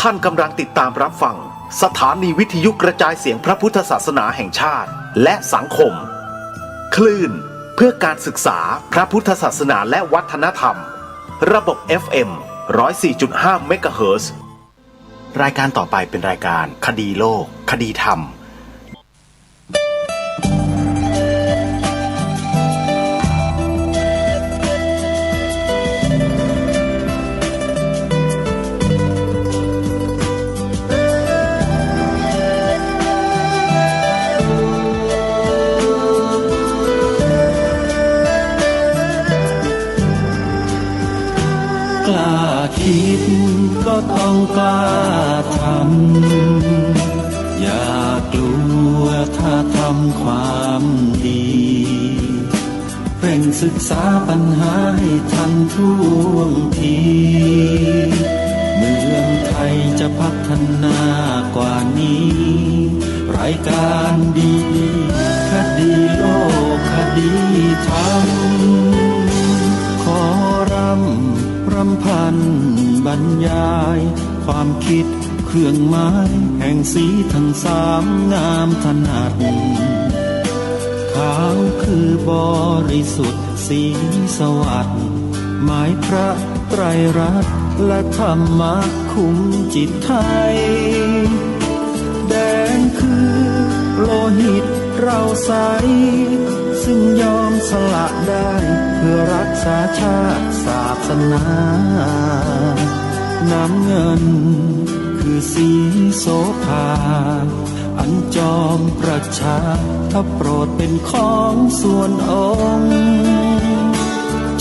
ท่านกำลังติดตามรับฟังสถานีวิทยุกระจายเสียงพระพุทธศาสนาแห่งชาติและสังคมคลื่นเพื่อการศึกษาพระพุทธศาสนาและวัฒนธรรมระบบ FM 104.5 เมกะเฮิรตซ์รายการต่อไปเป็นรายการคดีโลกคดีธรรมคิดก็ต้องกล้าทำอย่ากลัวถ้าทำความดีเร่งศึกษาปัญหาให้ทันท่วงทีเมืองไทยจะพัฒนากว่านี้รายการดีคดีโลกคดีธรรมขอรำพันบรรยายความคิดเครื่องหมายแห่งสีทั้งสามงามถนัดขาวคือบริสุทธิ์สีสวัสดิ์หมายพระไตรรัตน์และธรรมะคุ้มจิตไทยแดงคือโลหิตเราใสซึ่งยอมสละได้เพื่อรักษาชาติศาสนาน้ำเงินคือสีโสภาอันจอมประชาถ้าโปรดเป็นของส่วนองค์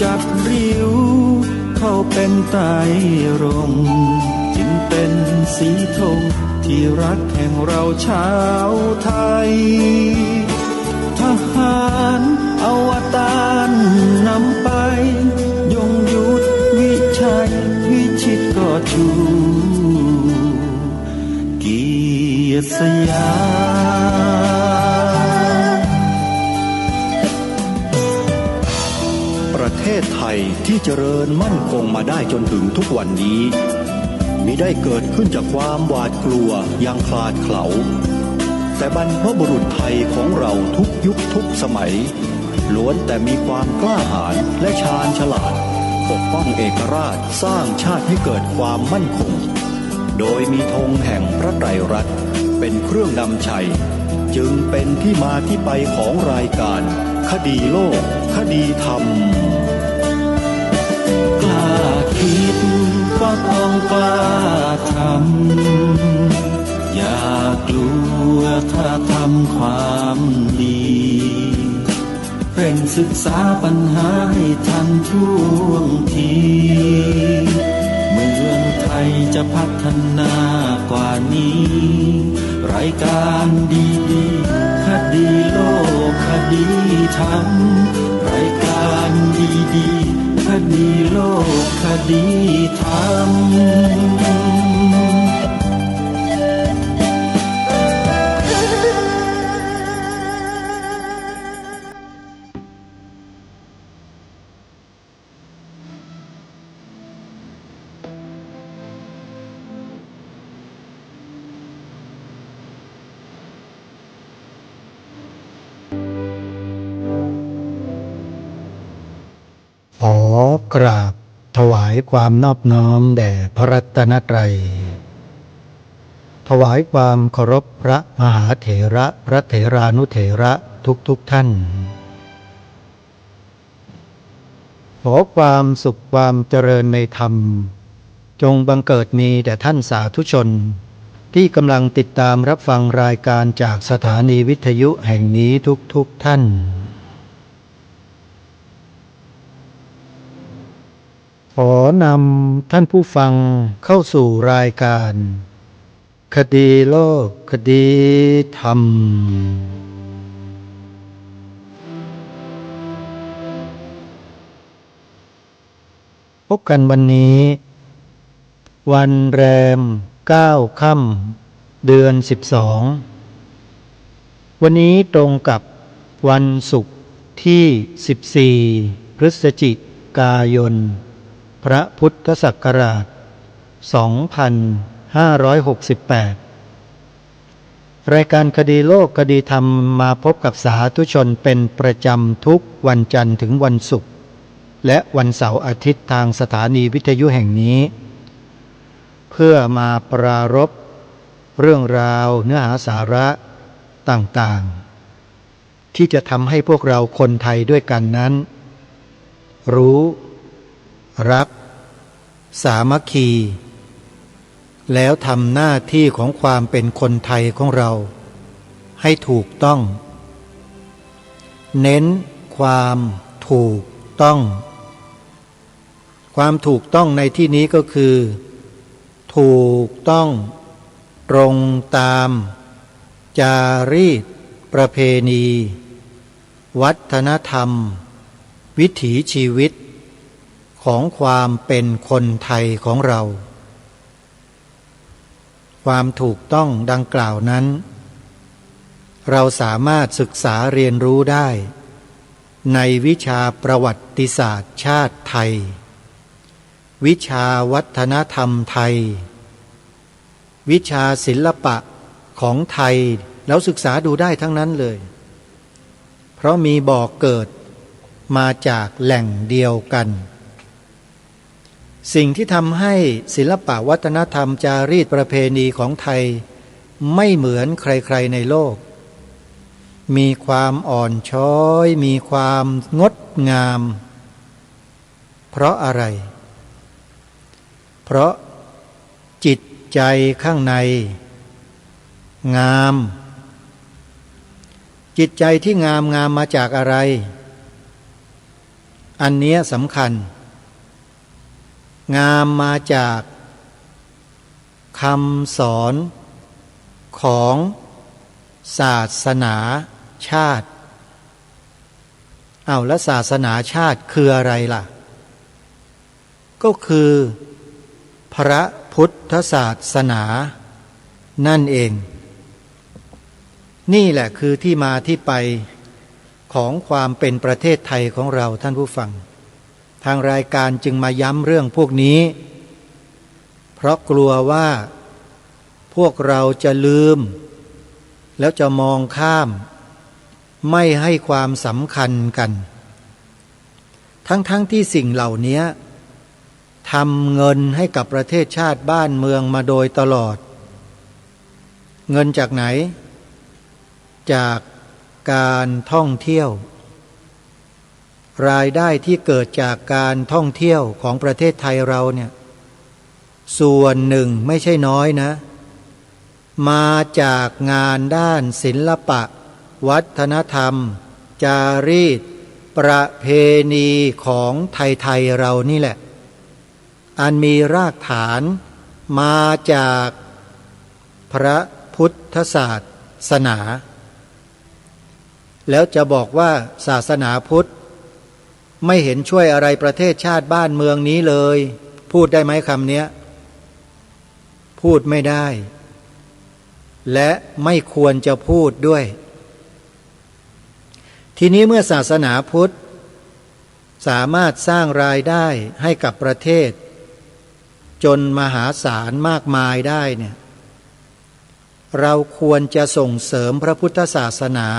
จัดริ้วเข้าเป็นไตรรงค์จึงเป็นสีธงที่รักแห่งเราชาวไทยทหารอวตารนำไปยงยุทธวิชัยวิชิตก็ชูเกียรติสยามประเทศไทยที่เจริญมั่นคงมาได้จนถึงทุกวันนี้มิได้เกิดขึ้นจากความหวาดกลัวอย่างคลาดเขลาแต่บรรพบุรุษไทยของเราทุกยุคทุกสมัยล้วนแต่มีความกล้าหาญและชาญฉลาดปกป้องเอกราชสร้างชาติให้เกิดความมั่นคงโดยมีธงแห่งพระไตรรัตน์เป็นเครื่องนำชัยจึงเป็นที่มาที่ไปของรายการคดีโลกคดีธรรมกล้าคิดก็ต้องกล้าทำอย่ากลัวถ้าทำความดีเร่งศึกษาปัญหาให้ทันท่วงทีเมืองไทยจะพัฒนากว่านี้รายการดีคดีโลกคดีธรรมรายการดีคดีโลกคดีธรรมขอกราบถวายความนอบน้อมแด่พระรัตนตรัยถวายความเคารพพระมหาเถระพระเถรานุเถระทุกท่านขอความสุขความเจริญในธรรมจงบังเกิดมีแด่ท่านสาธุชนที่กำลังติดตามรับฟังรายการจากสถานีวิทยุแห่งนี้ทุกท่านขอนำท่านผู้ฟังเข้าสู่รายการคดีโลกคดีธรรมพบกันวันนี้วันแรม9 ค่ำเดือน12วันนี้ตรงกับวันศุกร์ที่14พฤศจิกายนพระพุทธศักราช2566 รายการคดีโลกคดีธรรมมาพบกับสาธุชนเป็นประจำทุกวันจันทร์ถึงวันศุกร์และวันเสาร์อาทิตย์ทางสถานีวิทยุแห่งนี้เพื่อมาปรารภเรื่องราวเนื้อหาสาระต่างๆที่จะทำให้พวกเราคนไทยด้วยกันนั้นรู้รักสามัคคีแล้วทำหน้าที่ของความเป็นคนไทยของเราให้ถูกต้องเน้นความถูกต้องความถูกต้องในที่นี้ก็คือถูกต้องตรงตามจารีตประเพณีวัฒนธรรมวิถีชีวิตของความเป็นคนไทยของเราความถูกต้องดังกล่าวนั้นเราสามารถศึกษาเรียนรู้ได้ในวิชาประวัติศาสตร์ชาติไทยวิชาวัฒนธรรมไทยวิชาศิลปะของไทยแล้วศึกษาดูได้ทั้งนั้นเลยเพราะมีบ่อเกิดมาจากแหล่งเดียวกันสิ่งที่ทำให้ศิลปะวัฒนธรรมจารีตประเพณีของไทยไม่เหมือนใครๆในโลกมีความอ่อนช้อยมีความงดงามเพราะอะไรเพราะจิตใจข้างในงามจิตใจที่งามมาจากอะไรอันเนี้ยสำคัญงามมาจากคำสอนของศาสนาชาติแล้วศาสนาชาติคืออะไรล่ะก็คือพระพุทธศาสนานั่นเองนี่แหละคือที่มาที่ไปของความเป็นประเทศไทยของเราท่านผู้ฟังทางรายการจึงมาย้ำเรื่องพวกนี้เพราะกลัวว่าพวกเราจะลืมแล้วจะมองข้ามไม่ให้ความสำคัญกันทั้งที่สิ่งเหล่านี้ทำเงินให้กับประเทศชาติบ้านเมืองมาโดยตลอดเงินจากไหนจากการท่องเที่ยวรายได้ที่เกิดจากการท่องเที่ยวของประเทศไทยเราเนี่ยส่วนหนึ่งไม่ใช่น้อยนะมาจากงานด้านศิลปะวัฒนธรรมจารีตประเพณีของไทยเรานี่แหละอันมีรากฐานมาจากพระพุทธศาสนาแล้วจะบอกว่าศาสนาพุทธไม่เห็นช่วยอะไรประเทศชาติบ้านเมืองนี้เลยพูดได้ไหมคำเนี้ยพูดไม่ได้และไม่ควรจะพูดด้วยทีนี้เมื่อศาสนาพุทธสามารถสร้างรายได้ให้กับประเทศจนมหาศาลมากมายได้เนี่ยเราควรจะส่งเสริมพระพุทธศาสนา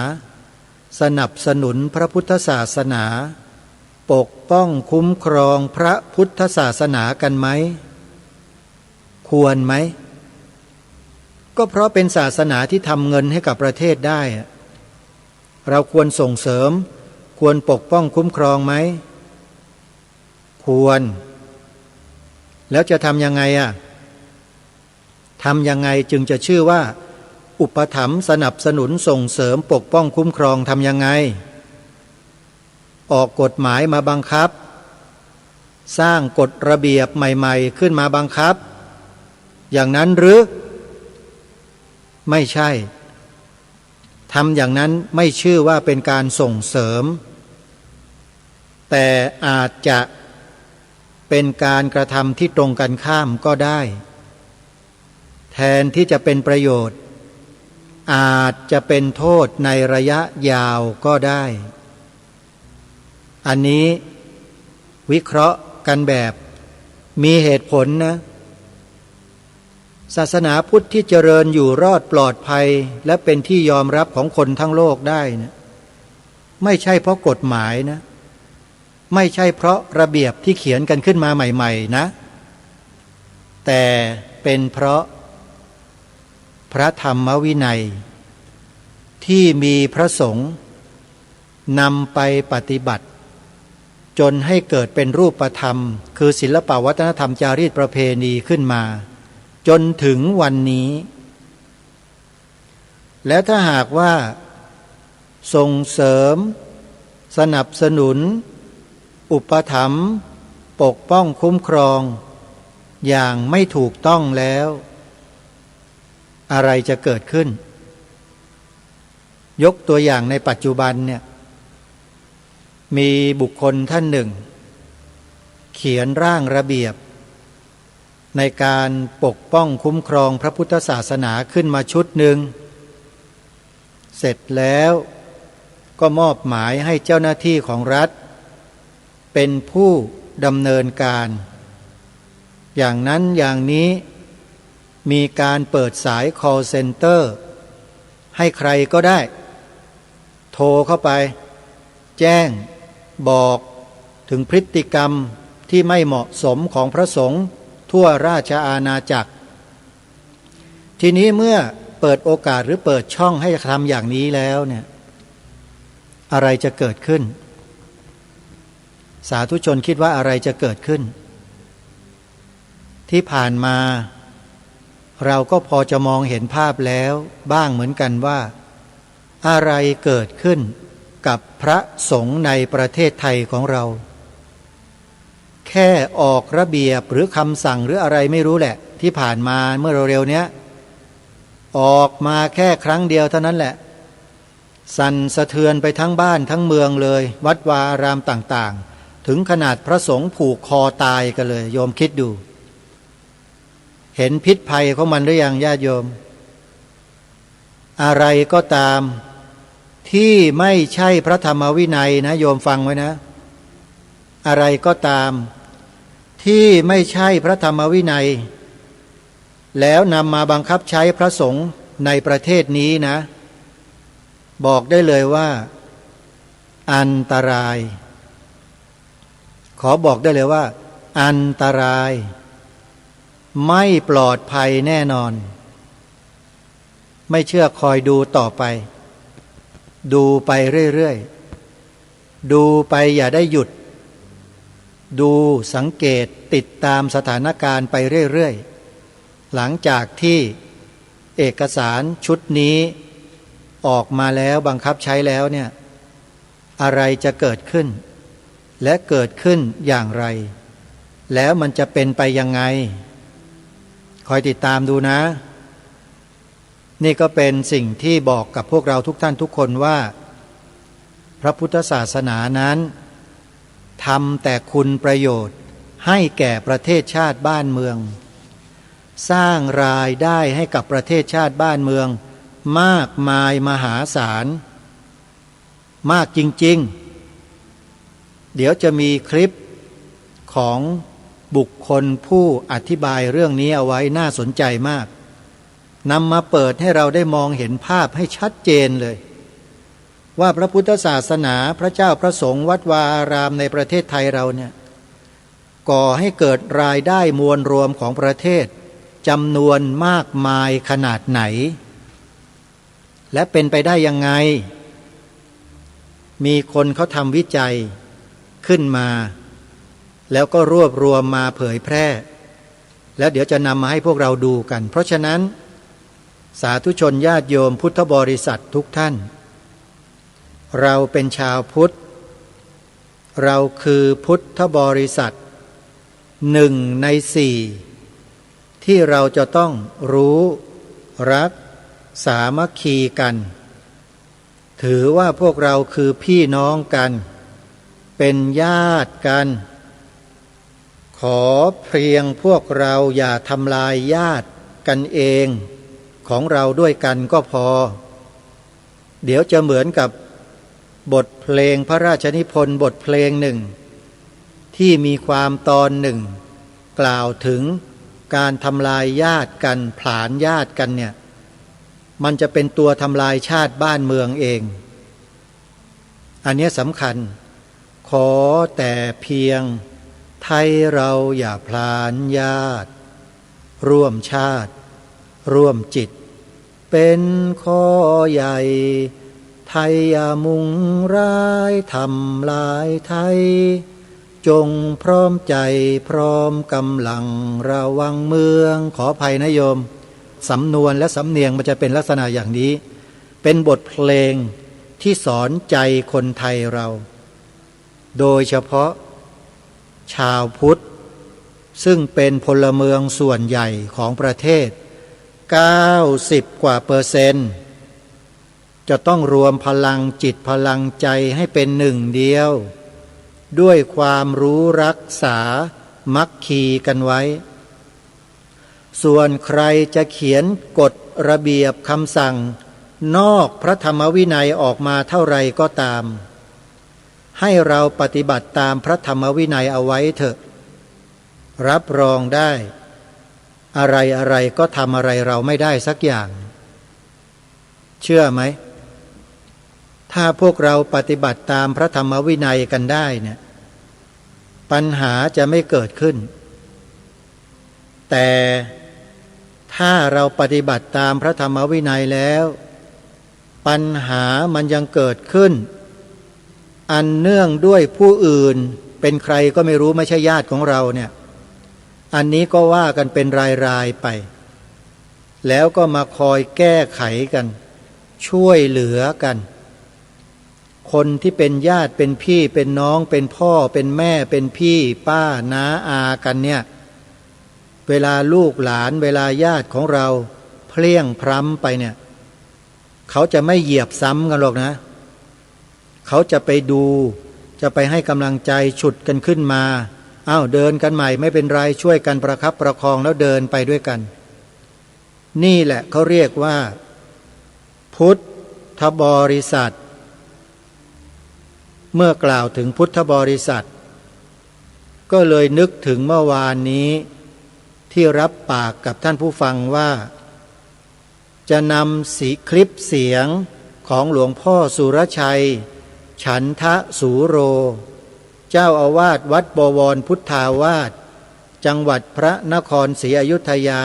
สนับสนุนพระพุทธศาสนาปกป้องคุ้มครองพระพุทธศาสนากันไหมควรไหมก็เพราะเป็นศาสนาที่ทำเงินให้กับประเทศได้เราควรส่งเสริมควรปกป้องคุ้มครองไหมควรแล้วจะทำยังไงทำยังไงจึงจะชื่อว่าอุปถัมภ์สนับสนุนส่งเสริมปกป้องคุ้มครองทำยังไงออกกฎหมายมาบังคับสร้างกฎระเบียบใหม่ๆขึ้นมาบังคับอย่างนั้นหรือไม่ใช่ทำอย่างนั้นไม่ชื่อว่าเป็นการส่งเสริมแต่อาจจะเป็นการกระทำที่ตรงกันข้ามก็ได้แทนที่จะเป็นประโยชน์อาจจะเป็นโทษในระยะยาวก็ได้อันนี้วิเคราะห์กันแบบมีเหตุผลนะ ศาสนาพุทธที่เจริญอยู่รอดปลอดภัยและเป็นที่ยอมรับของคนทั้งโลกได้นะไม่ใช่เพราะกฎหมายนะไม่ใช่เพราะระเบียบที่เขียนกันขึ้นมาใหม่ๆนะแต่เป็นเพราะพระธรรมวินัยที่มีพระสงฆ์นำไปปฏิบัติจนให้เกิดเป็นรูปธรรมคือศิลปวัฒนธรรมจารีตประเพณีขึ้นมาจนถึงวันนี้และถ้าหากว่าส่งเสริมสนับสนุนอุปถัมภ์ปกป้องคุ้มครองอย่างไม่ถูกต้องแล้วอะไรจะเกิดขึ้นยกตัวอย่างในปัจจุบันเนี่ยมีบุคคลท่านหนึ่งเขียนร่างระเบียบในการปกป้องคุ้มครองพระพุทธศาสนาขึ้นมาชุดหนึ่งเสร็จแล้วก็มอบหมายให้เจ้าหน้าที่ของรัฐเป็นผู้ดำเนินการอย่างนั้นอย่างนี้มีการเปิดสาย call center ให้ใครก็ได้โทรเข้าไปแจ้งบอกถึงพฤติกรรมที่ไม่เหมาะสมของพระสงฆ์ทั่วราชอาณาจักรทีนี้เมื่อเปิดโอกาสหรือเปิดช่องให้ทำอย่างนี้แล้วเนี่ยอะไรจะเกิดขึ้นสาธุชนคิดว่าอะไรจะเกิดขึ้นที่ผ่านมาเราก็พอจะมองเห็นภาพแล้วบ้างเหมือนกันว่าอะไรเกิดขึ้นกับพระสงฆ์ในประเทศไทยของเราแค่ออกระเบียบหรือคำสั่งหรืออะไรไม่รู้แหละที่ผ่านมาเมื่อเร็วๆเนี้ยออกมาแค่ครั้งเดียวเท่านั้นแหละสั่นสะเทือนไปทั้งบ้านทั้งเมืองเลยวัดวาอารามต่างๆถึงขนาดพระสงฆ์ผูกคอตายกันเลยโยมคิดดูเห็นพิษภัยของมันหรือยังญาติโยมอะไรก็ตามที่ไม่ใช่พระธรรมวินัยนะโยมฟังไว้นะอะไรก็ตามที่ไม่ใช่พระธรรมวินัยแล้วนำมาบังคับใช้พระสงฆ์ในประเทศนี้นะบอกได้เลยว่าอันตรายขอบอกได้เลยว่าอันตรายไม่ปลอดภัยแน่นอนไม่เชื่อคอยดูต่อไปดูไปเรื่อยๆดูไปอย่าได้หยุดดูสังเกตติดตามสถานการณ์ไปเรื่อยๆหลังจากที่เอกสารชุดนี้ออกมาแล้วบังคับใช้แล้วเนี่ยอะไรจะเกิดขึ้นและเกิดขึ้นอย่างไรแล้วมันจะเป็นไปยังไงคอยติดตามดูนะนี่ก็เป็นสิ่งที่บอกกับพวกเราทุกท่านทุกคนว่าพระพุทธศาสนานั้นทำแต่คุณประโยชน์ให้แก่ประเทศชาติบ้านเมืองสร้างรายได้ให้กับประเทศชาติบ้านเมืองมากมายมหาศาลมากจริงๆเดี๋ยวจะมีคลิปของบุคคลผู้อธิบายเรื่องนี้เอาไว้น่าสนใจมากนำมาเปิดให้เราได้มองเห็นภาพให้ชัดเจนเลยว่าพระพุทธศาสนาพระเจ้าพระสงฆ์วัดวาอารามในประเทศไทยเราเนี่ยก่อให้เกิดรายได้มวลรวมของประเทศจำนวนมากมายขนาดไหนและเป็นไปได้ยังไงมีคนเขาทำวิจัยขึ้นมาแล้วก็รวบรวมมาเผยแพร่แล้วเดี๋ยวจะนำมาให้พวกเราดูกันเพราะฉะนั้นสาธุชนญาติโยมพุทธบริษัททุกท่านเราเป็นชาวพุทธเราคือพุทธบริษัท1 ใน 4ที่เราจะต้องรู้รักสามัคคีกันถือว่าพวกเราคือพี่น้องกันเป็นญาติกันขอเพียงพวกเราอย่าทำลายญาติกันเองของเราด้วยกันก็พอเดี๋ยวจะเหมือนกับบทเพลงพระราชนิพนธ์บทเพลงหนึ่งที่มีความตอนหนึ่งกล่าวถึง การทำลายญาติกันผลาญญาติกันเนี่ยมันจะเป็นตัวทำลายชาติบ้านเมืองเองอันนี้สำคัญขอแต่เพียงไทยเราอย่าพลานญาติร่วมชาติร่วมจิตเป็นข้อใหญ่ไทยอย่ามุ่งร้ายทำลายไทยจงพร้อมใจพร้อมกำลังระวังเมืองขออภัยนะโยมสำนวนและสำเนียงมันจะเป็นลักษณะอย่างนี้เป็นบทเพลงที่สอนใจคนไทยเราโดยเฉพาะชาวพุทธซึ่งเป็นพลเมืองส่วนใหญ่ของประเทศ90 กว่าเปอร์เซ็นต์จะต้องรวมพลังจิตพลังใจให้เป็นหนึ่งเดียวด้วยความรู้รักษามัคคีกันไว้ส่วนใครจะเขียนกฎระเบียบคำสั่งนอกพระธรรมวินัยออกมาเท่าไรก็ตามให้เราปฏิบัติตามพระธรรมวินัยเอาไว้เถอะรับรองได้อะไรก็ทำอะไรเราไม่ได้สักอย่างเชื่อไหมถ้าพวกเราปฏิบัติตามพระธรรมวินัยกันได้เนี่ยปัญหาจะไม่เกิดขึ้นแต่ถ้าเราปฏิบัติตามพระธรรมวินัยแล้วปัญหามันยังเกิดขึ้นอันเนื่องด้วยผู้อื่นเป็นใครก็ไม่รู้ไม่ใช่ญาติของเราเนี่ยอันนี้ก็ว่ากันเป็นรายไปแล้วก็มาคอยแก้ไขกันช่วยเหลือกันคนที่เป็นญาติเป็นพี่เป็นน้องเป็นพ่อเป็นแม่เป็นพี่ป้าน้าอากันเนี่ยเวลาลูกหลานเวลาญาติของเราเพลี้ยงพล้ำไปเนี่ยเขาจะไม่เหยียบซ้ำกันหรอกนะเขาจะไปดูจะไปให้กำลังใจฉุดกันขึ้นมาเดินกันใหม่ไม่เป็นไรช่วยกันประคับประคองแล้วเดินไปด้วยกันนี่แหละเขาเรียกว่าพุทธบริษัทเมื่อกล่าวถึงพุทธบริษัทก็เลยนึกถึงเมื่อวานนี้ที่รับปากกับท่านผู้ฟังว่าจะนำคลิปเสียงของหลวงพ่อสุรชัยฉันทะสูโรเจ้าอาวาสวัดบวรพุทธาวาสจังหวัดพระนครศรีอยุธยา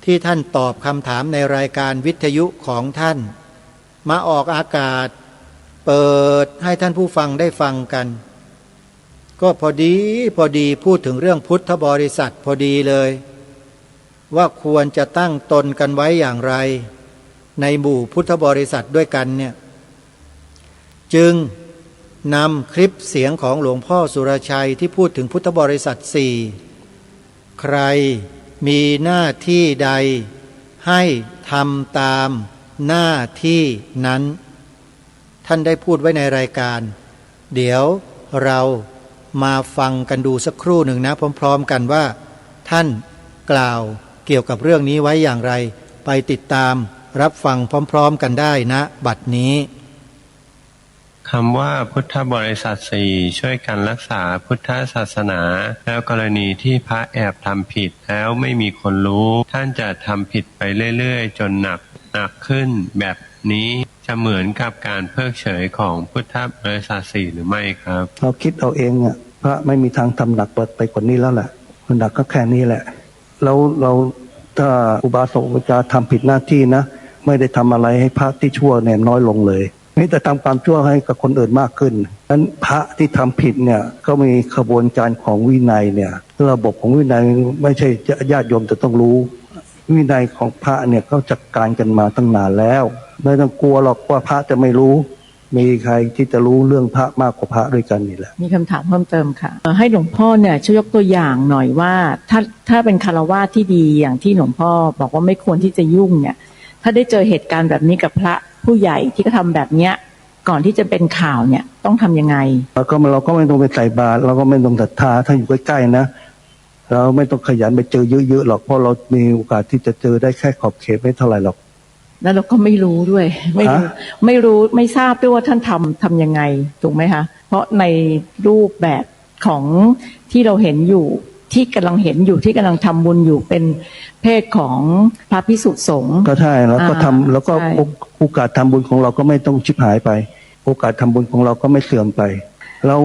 ที่ท่านตอบคำถามในรายการวิทยุของท่านมาออกอากาศเปิดให้ท่านผู้ฟังได้ฟังกันก็พอดีพูดถึงเรื่องพุทธบริษัทพอดีเลยว่าควรจะตั้งตนกันไว้อย่างไรในหมู่พุทธบริษัทด้วยกันเนี่ยจึงนำคลิปเสียงของหลวงพ่อสุรชัยที่พูดถึงพุทธบริษัท4ใครมีหน้าที่ใดให้ทำตามหน้าที่นั้นท่านได้พูดไว้ในรายการเดี๋ยวเรามาฟังกันดูสักครู่หนึ่งนะพร้อมๆกันว่าท่านกล่าวเกี่ยวกับเรื่องนี้ไว้อย่างไรไปติดตามรับฟังพร้อมๆกันได้นะบัดนี้คำว่าพุทธบริษัทสี่ช่วยกันรักษาพุทธศาสนาแล้วกรณีที่พระแอบทำผิดแล้วไม่มีคนรู้ท่านจะทำผิดไปเรื่อยๆจนหนักขึ้นแบบนี้จะเหมือนกับการเพิกเฉยของพุทธบริษัทสี่หรือไม่ครับเราคิดเอาเองพระไม่มีทางทำหนักไปกว่านี้แล้วแหละมันหนักก็แค่นี้แหละแล้วเราถ้าอุบาสกจะทำผิดหน้าที่นะไม่ได้ทำอะไรให้พระที่ชั่วเนี่ยน้อยลงเลยนี่แต่ทำความชั่วให้กับคนอื่นมากขึ้นนั้นพระที่ทำผิดเนี่ยก็มีขบวนการของวินัยเนี่ยระบบของวินัยไม่ใช่ญาติโยมจะต้องรู้วินัยของพระเนี่ยเขาจัดการกันมาตั้งนานแล้วไม่ต้องกลัวหรอกว่าพระจะไม่รู้มีใครที่จะรู้เรื่องพระมากกว่าพระด้วยกันนี่แหละมีคำถามเพิ่มเติมค่ะให้หลวงพ่อเนี่ยช่วยยกตัวอย่างหน่อยว่าถ้าเป็นคฤหัสถ์ที่ดีอย่างที่หลวงพ่อบอกว่าไม่ควรที่จะยุ่งเนี่ยถ้าได้เจอเหตุการณ์แบบนี้กับพระผู้ใหญ่ที่เขาทำแบบเนี้ยก่อนที่จะเป็นข่าวเนี่ยต้องทำยังไงเราก็ไม่ต้องไปใส่บาตรเราก็ไม่ต้องศรัทธาถ้าอยู่ใกล้ๆนะเราไม่ต้องขยันไปเจอเยอะๆหรอกเพราะเรามีโอกาสที่จะเจอได้แค่ขอบเขตไม่เท่าไหร่หรอกแล้วเราก็ไม่รู้ด้วยไม่รู้ไม่ทราบด้วยว่าท่านทำยังไงถูกไหมคะเพราะในรูปแบบของที่เราเห็นอยู่ ที่กำลังเห็นอยู่ที่กำลังทำบุญอยู่เป็นเพศของพระภิกษุสงฆ์ ก็ใช่แล้วก็ทำแล้วก็ ใช่ โอกาสทำบุญของเราก็ไม่ต้องชิบหายไป โอกาสทำบุญของเราก็ไม่เสื่อมไป แล้ว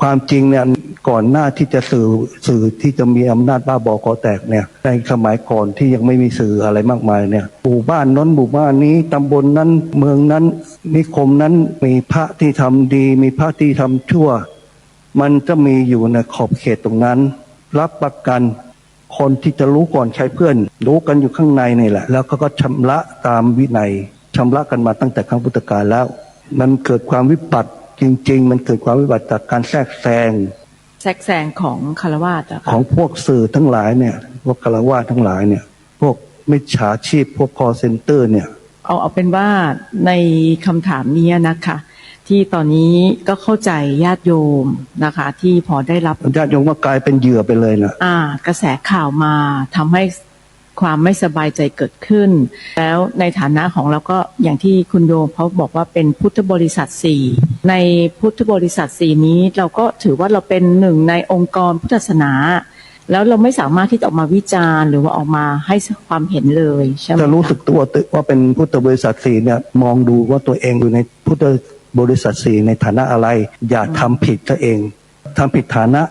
ความจริงเนี่ยก่อนหน้าที่จะสื่อที่จะมีอำนาจบ้าบอคอแตกเนี่ยในสมัยก่อนที่ยังไม่มีสื่ออะไรมากมายเนี่ยหมู่บ้านนั้นหมู่บ้านนี้ตำบลนั้นเมืองนั้นนิคมนั้นมีพระที่ทำดีมีพระที่ทำชั่ว มันจะมีอยู่ในขอบเขตตรงนั้นรับประกันคนที่จะรู้ก่อนใครเพื่อนรู้กันอยู่ข้างในนี่แหละแล้วก็ชำระตามวินัยชำระกันมาตั้งแต่ครั้งพุทธกาลแล้วมันเกิดความวิบัติจริงๆมันเกิดความวิบัติจากการแทรกแซงของคารวะอะค่ะ ของพวกสื่อทั้งหลายเนี่ยพวกฆราวาสทั้งหลายเนี่ยพวกมิจฉาชีพพวก call center เนี่ยเอาเป็นว่าในคำถามนี้นะคะที่ตอนนี้ก็เข้าใจญาติโยมนะคะที่พอได้รับญาติโยมก็กลายเป็นเหยื่อไปเลยนะกระแสข่าวมาทำให้ความไม่สบายใจเกิดขึ้นแล้วในฐานะของเราก็อย่างที่คุณโยมเขาบอกว่าเป็นพุทธบริษัท4ในพุทธบริษัท4นี้เราก็ถือว่าเราเป็นหนึ่งในองค์กรพุทธศาสนาแล้วเราไม่สามารถที่จะออกมาวิจารณ์หรือว่าออกมาให้ความเห็นเลยใช่ไหมจะรู้สึกตัวว่าเป็นพุทธบริษัท4เนี่ยมองดูว่าตัวเองอยู่ในพุทธบริษัท4ในฐานะอะไรอย่าทำผิดตัวเองทำผิดฐานะ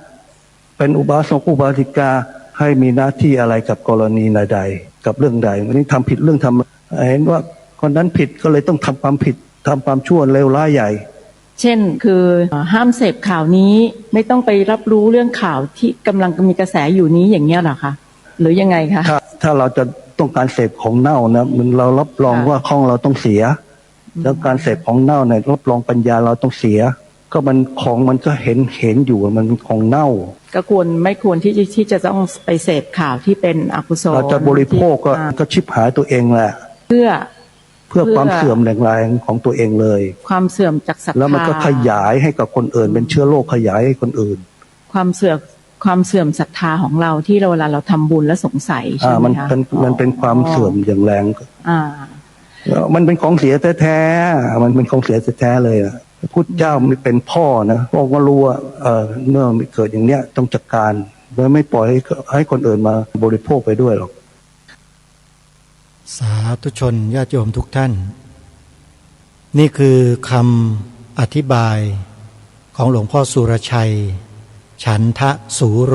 เป็นอุบาสกอุบาสิกาให้มีหน้าที่อะไรกับกรณีใดกับเรื่องใดวันนี้ทำผิดเรื่องทำเห็นว่าคนนั้นผิดก็เลยต้องทำความผิดทำความชั่วเลวร้ายใหญ่เช่นคือห้ามเสพข่าวนี้ไม่ต้องไปรับรู้เรื่องข่าวที่กำลังมีกระแสอยู่นี้อย่างเงี้ยหรอคะหรือยังไงคะถ้าเราจะต้องการเสพของเน่านะมันเรารับรองว่าของเราต้องเสียแล้วการเสพของเน่าเนี่ยรับรองปัญญาเราต้องเสียก็มันของมันก็เห็นอยู่มันของเน่าก็ไม่ควรที่จะต้องไปเสพข่าวที่เป็นอกุศลเราจะบริโภคก็ชิบหายตัวเองแหละเพื่อความเสื่อมแรงๆของตัวเองเลยความเสื่อมจากศรัทธาแล้วมันก็ขยายให้กับคนอื่นเป็นเชื้อโรคขยายให้คนอื่นความเสื่อมศรัทธาของเราที่เวลาเราทำบุญแล้วสงสัยใช่ไหมคะมันเป็นความเสื่อมอย่างแรงมันเป็นของเสียแท้ๆมันเป็นของเสียแท้ๆเลยพุทธเจ้าไม่เป็นพ่อนะพ่อก็รู้ว่าเมื่อเกิดอย่างเนี้ยต้องจัดการโดยไม่ปล่อยให้คนอื่นมาบริโภคไปด้วยหรอกสาธุชนญาติโยมทุกท่าน นี่คือคำอธิบายของหลวงพ่อสุรชัย ฉันทะสูโร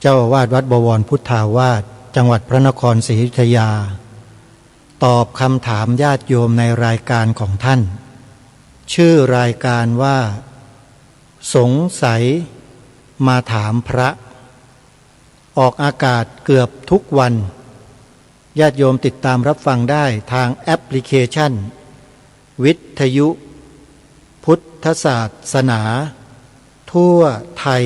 เจ้าอาวาสวัดบวรพุทธาวาสจังหวัดพระนครศรีอยุธยาตอบคำถามญาติโยมในรายการของท่านชื่อรายการว่าสงสัยมาถามพระออกอากาศเกือบทุกวันญาติโยมติดตามรับฟังได้ทางแอปพลิเคชันวิทยุพุทธศาสนาทั่วไทย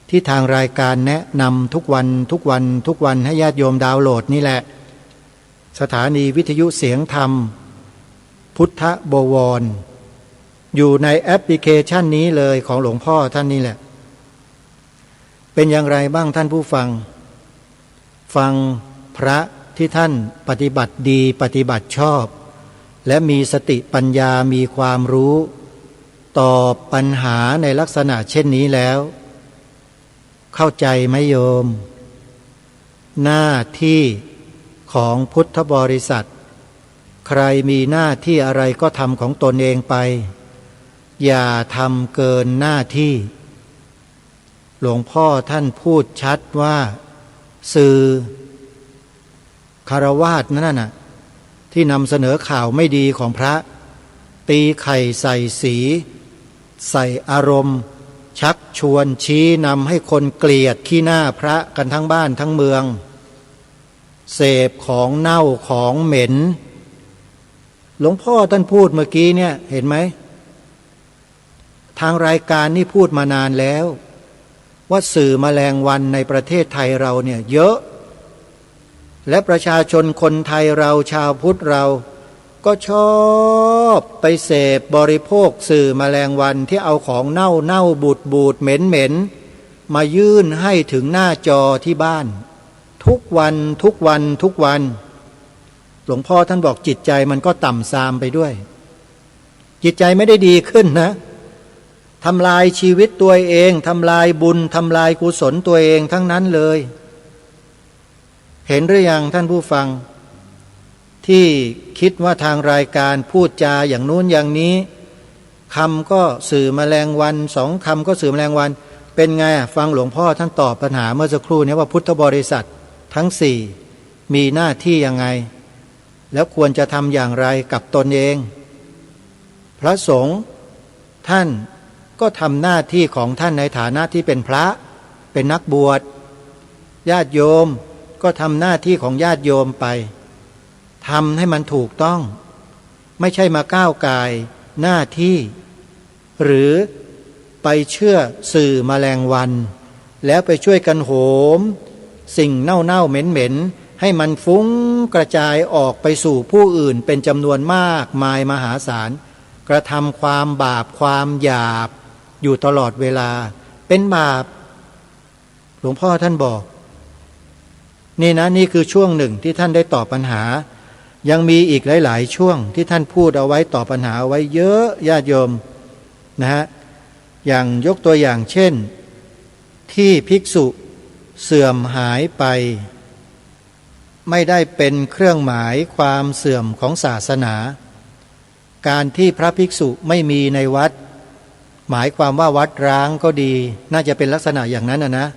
ที่ทางรายการแนะนำทุกวันให้ญาติโยมดาวน์โหลดนี่แหละสถานีวิทยุเสียงธรรมพุทธบวรอยู่ในแอปพลิเคชันนี้เลยของหลวงพ่อท่านนี่แหละเป็นอย่างไรบ้างท่านผู้ฟังพระที่ท่านปฏิบัติดีปฏิบัติชอบและมีสติปัญญามีความรู้ตอบปัญหาในลักษณะเช่นนี้แล้วเข้าใจไหมโยมหน้าที่ของพุทธบริษัทใครมีหน้าที่อะไรก็ทำของตนเองไปอย่าทำเกินหน้าที่หลวงพ่อท่านพูดชัดว่าสื่อคฤหัสถ์นั่นน่ะที่นำเสนอข่าวไม่ดีของพระตีไข่ใส่สีใส่อารมณ์ชักชวนชี้นำให้คนเกลียดขี้หน้าพระกันทั้งบ้านทั้งเมืองเสพของเน่าของเหม็นหลวงพ่อท่านพูดเมื่อกี้เนี่ยเห็นไหมทางรายการนี่พูดมานานแล้วว่าสื่อแมลงวันในประเทศไทยเราเนี่ยเยอะและประชาชนคนไทยเราชาวพุทธเราก็ชอบไปเสพบริโภคสื่อแมลงวันที่เอาของเน่าบูดเหม็นมายื่นให้ถึงหน้าจอที่บ้านทุกวันหลวงพ่อท่านบอกจิตใจมันก็ต่ำทรามไปด้วยจิตใจไม่ได้ดีขึ้นนะ ทำลายชีวิตตัวเองทำลายบุญทำลายกุศลตัวเองทั้งนั้นเลยเห็นหรือยังท่านผู้ฟังที่คิดว่าทางรายการพูดจาอย่างนู้นอย่างนี้คำก็สื่อแมลงวัน2 คำก็สื่อแมลงวันเป็นไงฟังหลวงพ่อท่านตอบปัญหาเมื่อสักครู่นี้ว่าพุทธบริษัททั้ง4มีหน้าที่ยังไงแล้วควรจะทำอย่างไรกับตนเองพระสงฆ์ท่านก็ทำหน้าที่ของท่านในฐานะที่เป็นพระเป็นนักบวชญาติโยมก็ทำหน้าที่ของญาติโยมไปทำให้มันถูกต้องไม่ใช่มาก้าวก่ายหน้าที่หรือไปเชื่อสื่อแมลงวันแล้วไปช่วยกันโหมสิ่งเน่าๆเหม็นๆให้มันฟุ้งกระจายออกไปสู่ผู้อื่นเป็นจำนวนมากมายมหาศาลกระทำความบาปความหยาบอยู่ตลอดเวลาเป็นบาปหลวงพ่อท่านบอกนี่คือช่วงหนึ่งที่ท่านได้ตอบปัญหายังมีอีกหลายๆช่วงที่ท่านพูดเอาไว้ตอบปัญหาเอาไว้เยอะญาติโยมนะฮะอย่างยกตัวอย่างเช่นที่ภิกษุเสื่อมหายไปไม่ได้เป็นเครื่องหมายความเสื่อมของศาสนาการที่พระภิกษุไม่มีในวัดหมายความว่าวัดร้างก็ดีน่าจะเป็นลักษณะอย่างนั้นนะ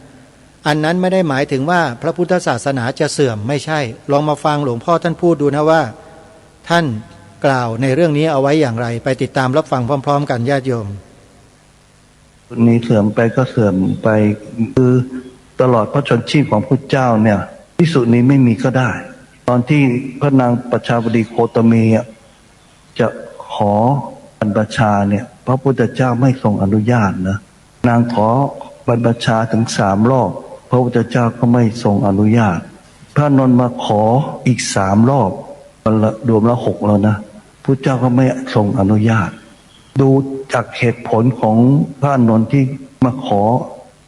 อันนั้นไม่ได้หมายถึงว่าพระพุทธศาสนาจะเสื่อมไม่ใช่ลองมาฟังหลวงพ่อท่านพูดดูนะว่าท่านกล่าวในเรื่องนี้เอาไว้อย่างไรไปติดตามรับฟังพร้อมๆกันญาติโยมนี้เสื่อมไปก็เสื่อมไปคือตลอดพระชนชีพของพุทธเจ้าเนี่ยภิกษุนี้ไม่มีก็ได้ตอนที่พระนางประชาบดีโคตมีจะขอบรรพชาเนี่ยพระพุทธเจ้าไม่ทรงอนุญาตนะนางขอบรรพชาถึง3 รอบพระพุทธเจ้าก็ไม่ทรงอนุญาตพระนนท์มาขออีก3 รอบรวมแล้ว6แล้วนะพุทธเจ้าก็ไม่ทรงอนุญาตดูจากเหตุผลของพระนนท์ที่มาขอ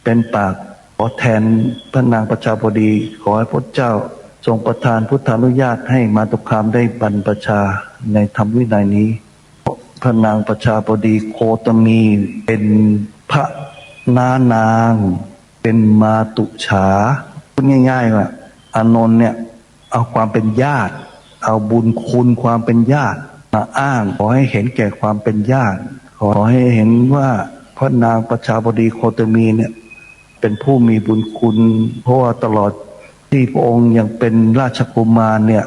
เป็นปากขอแทนพระนางประชาบดีขอให้พระเจ้าทรงประทานพุทธานุญาตให้มาตุคามได้บรรพชาในธรรมวินัยนี้พระนางประชาบดีโคตมีเป็นพระนางเป็นมาตุฉาพูดง่ายๆว่าอานนท์เนี่ยเอาความเป็นญาติเอาบุญคุณความเป็นญาติมาอ้างขอให้เห็นแก่ความเป็นญาติขอให้เห็นว่าพระนางประชาบดีโคตมีเนี่ยเป็นผู้มีบุญคุณเพราะว่าตลอดที่พระองค์ยังเป็นราชกุมารเนี่ย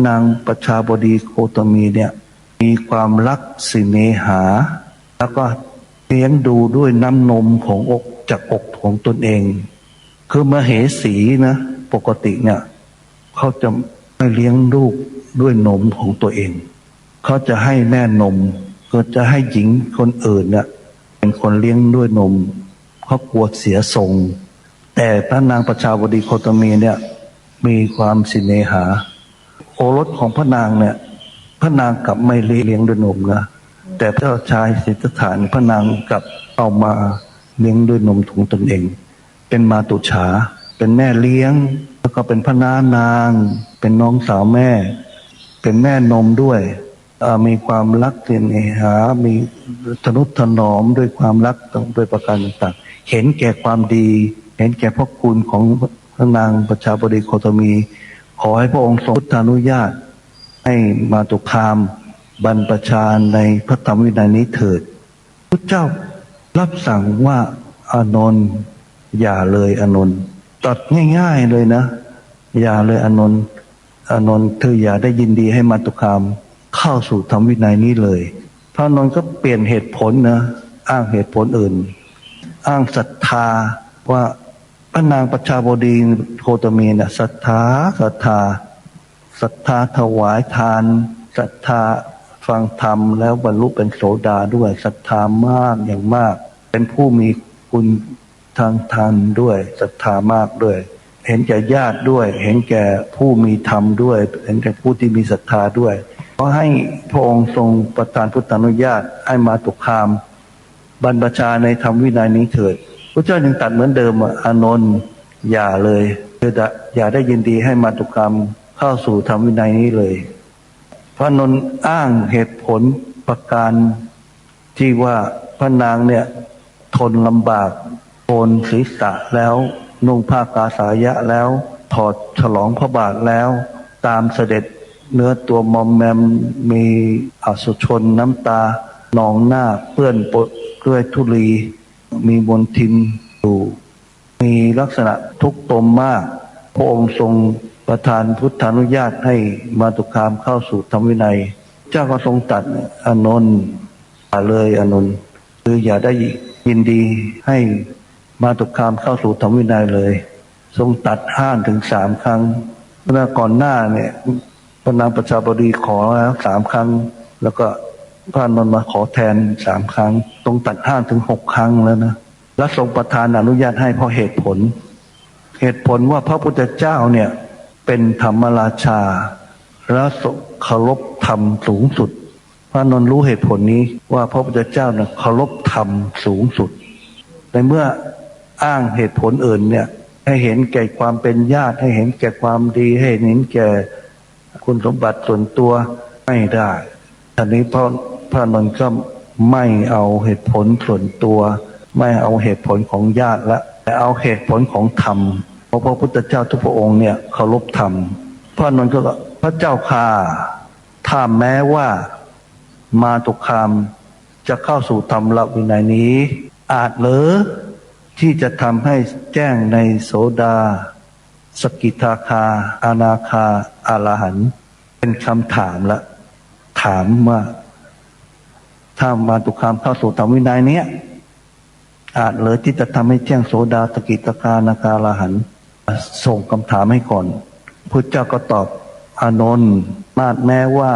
นางประชาบดีโคตมีเนี่ยมีความรักสิเนหาแล้วก็เลี้ยงดูด้วยน้ำนมของอกจากอกของตนเองคือมเหสีนะปกติเนี่ยเขาจะไม่เลี้ยงลูกด้วยนมของตัวเองเขาจะให้แม่นมก็จะให้หญิงคนอื่นเนี่ยเป็นคนเลี้ยงด้วยนมเขากลัวเสียทรงแต่พระนางประชาบดีโคตมีเนี่ยมีความสิเนหาโอรสของพระนางเนี่ยพระนางกลับไม่เลี้ยงด้วยนมนะแต่เจ้าชายสิทธัตถะพระนางกลับเอามาเลี้ยงด้วยนมของตนเองเป็นมาตุฉาเป็นแม่เลี้ยงแล้วก็เป็นพระนางเป็นน้องสาวแม่เป็นแม่นมด้วยมีความรักเสน่หามีทนุถนอมด้วยความรักด้วยประการต่างๆเห็นแก่ความดีเห็นแก่พระคุณของพระนางประชาบดีโคตมีขอให้พระองค์ทรงพุทธานุญาตให้มาตุคามบรรพชาในพระธรรมวินัยนี้เถิดพระเจ้ารับสั่งว่าอานนท์อย่าเลยอานนท์ตัดง่ายๆเลยนะอย่าเลยอานนท์เธออย่าได้ยินดีให้มาตุคามเข้าสู่ธรรมวินัยนี้เลยพระอานนท์ก็เปลี่ยนเหตุผลนะอ้างเหตุผลอื่นอ้างศรัทธาว่าพระนางประชาบดีโคตมีเนี่ยศรัทธาถวายทานศรัทธาฟังธรรมแล้วบรรลุเป็นโสดาด้วยศรัทธามากอย่างมากเป็นผู้มีคุณทางธรรมด้วยศรัทธามากด้วยเห็นแก่ญาติด้วยเห็นแก่ผู้มีธรรมด้วยเห็นแก่ผู้ที่มีศรัทธาด้วยขอให้พระองค์ทรงประทานพุทธานุญาตให้มาตุคามบรรพชาในธรรมวินัยนี้เถิดพระเจ้ายังตัดเหมือนเดิมอานนท์อย่าเลยอย่าได้ยินดีให้มาตุคามเข้าสู่ธรรมวินัยนี้เลยพระนนท์อ้างเหตุผลประการที่ว่าพระนางเนี่ย นลำบากโกนศีรษะแล้วนุ่งผ้ากาสายะแล้วถอดฉลองพระบาทแล้วตามเสด็จเนื้อตัวมอมแมมมีอสุชนน้ำตานองหน้าเปื้อนปดด้วยธุลีมีมลทินอยู่มีลักษณะทุกข์ตมมากพระองค์ทรงประทานพุทธานุญาตให้มาตุคามเข้าสู่ธรรมวินัยเจ้าก็ทรงตรัสอานนท์เลยอานนท์คืออย่าได้ยินดีให้มาตุคามเข้าสู่ธรรมวินัยเลยทรงตัด5 ถึง 3 ครั้งเมื่อก่อนหน้าเนี่ยพระนางประชาบดีขอแล้ว3 ครั้งแล้วก็พระอานนท์มาขอแทน3 ครั้งทรงตัด5 ถึง 6 ครั้งแล้วนะและทรงประทานอนุญาตให้เพราะเหตุผลว่าพระพุทธเจ้าเนี่ยเป็นธรรมราชาและเคารพธรรมสูงสุดพระอานนท์รู้เหตุผลนี้ว่าพระพุทธเจ้าเนี่ยเคารพธรรมสูงสุดในเมื่ออ้างเหตุผลอื่นเนี่ยให้เห็นแก่ความเป็นญาติให้เห็นแก่ความดีให้เห็นแก่คุณสมบัติส่วนตัวไม่ได้ทีนี้พระอานนท์ก็ไม่เอาเหตุผลส่วนตัวไม่เอาเหตุผลของญาติละแต่เอาเหตุผลของธรรมเพราะพระพุทธเจ้าทุกพระองค์เนี่ยเคารพธรรมพระอานนท์ก็พระเจ้าข้าถ้าแม้ว่ามาตุคามจะเข้าสู่ธรรมวินัยนี้อาจหรือที่จะทำให้แจ้งในโสดาสกิทาคาอนาคาอรหันต์เป็นคำถามละถามว่าถ้ามาตุคามเข้าสู่ธรรมวินัยนี้อาจหรือที่จะทำให้แจ้งโสดาสกิทาคาอนาคาอรหันต์ส่งคำถามให้ก่อนพุทธเจ้าก็ตอบอานนท์แม้ว่า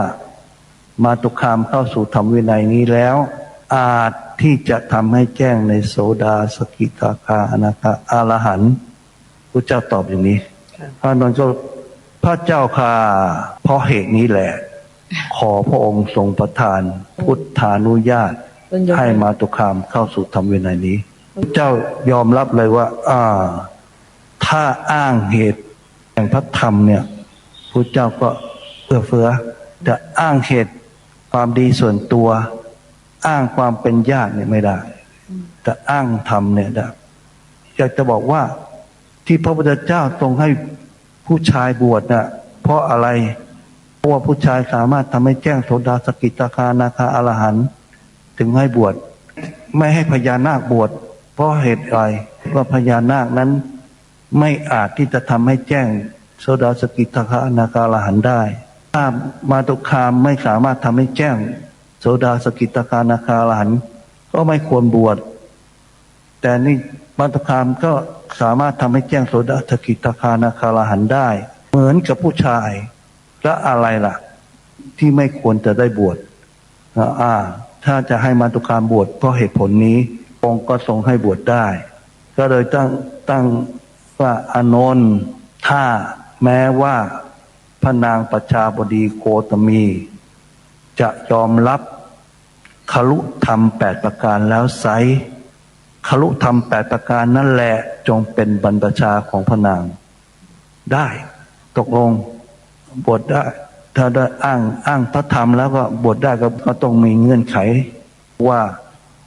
มาตุคามเข้าสู่ธรรมวินัยนี้แล้วอาจที่จะทำให้แจ้งในโสดาสกิทาคาอนาคาอรหันต์พุทธเจ้าตอบอย่างนี้พระอานนท์ก็พระเจ้าข้าเพราะเหตุนี้แหละขอพระองค์ทรงประทานพุทธานุญาตให้มาตุคามเข้าสู่ธรรมวินัยนี้พระเจ้ายอมรับเลยว่าถ้าอ้างเหตุแห่งพระธรรมเนี่ยพระเจ้าก็เอื้อเฟื้อแต่อ้างเหตุความดีส่วนตัวอ้างความเป็นญาติเนี่ยไม่ได้แต่อ้างธรรมเนี่ยได้อยากจะบอกว่าที่พระพุทธเจ้าทรงให้ผู้ชายบวชน่ะเพราะอะไรเพราะว่าผู้ชายสามารถทำให้แจ้งโสดาสกิทาคาอนาคาอรหันต์ถึงให้บวชไม่ให้พญานาคบวชเพราะเหตุอะไรว่าพญานาคนั้นไม่อาจที่จะทำให้แจ้งโสดาสกิทาคาอนาคาอรหันต์ได้ถ้ามาตุคามไม่สามารถทำให้แจ้งโสดาสกิทาคาอนาคาอรหันต์ก็ไม่ควรบวชแต่นี่มาตุคามก็สามารถทำให้แจ้งโสดาสกิทาคาอนาคาอรหันต์ได้เหมือนกับผู้ชายและอะไรล่ะที่ไม่ควรจะได้บวชถ้าจะให้มาตุคามบวชเพราะเหตุผลนี้องค์ก็ทรงให้บวชได้ก็เลยตั้งว่าอานนท์ถ้าแม้ว่าพระนางประชาบดีโคตมีจะยอมรับคลุธรรม8 ประการแล้วไซคลุธรรม8 ประการนั่นแหละจงเป็นบรรพชาของพระนางได้ตกลงบวชได้ถ้าได้อ้างพระธรรมแล้วก็บวชได้ก็ต้องมีเงื่อนไขว่า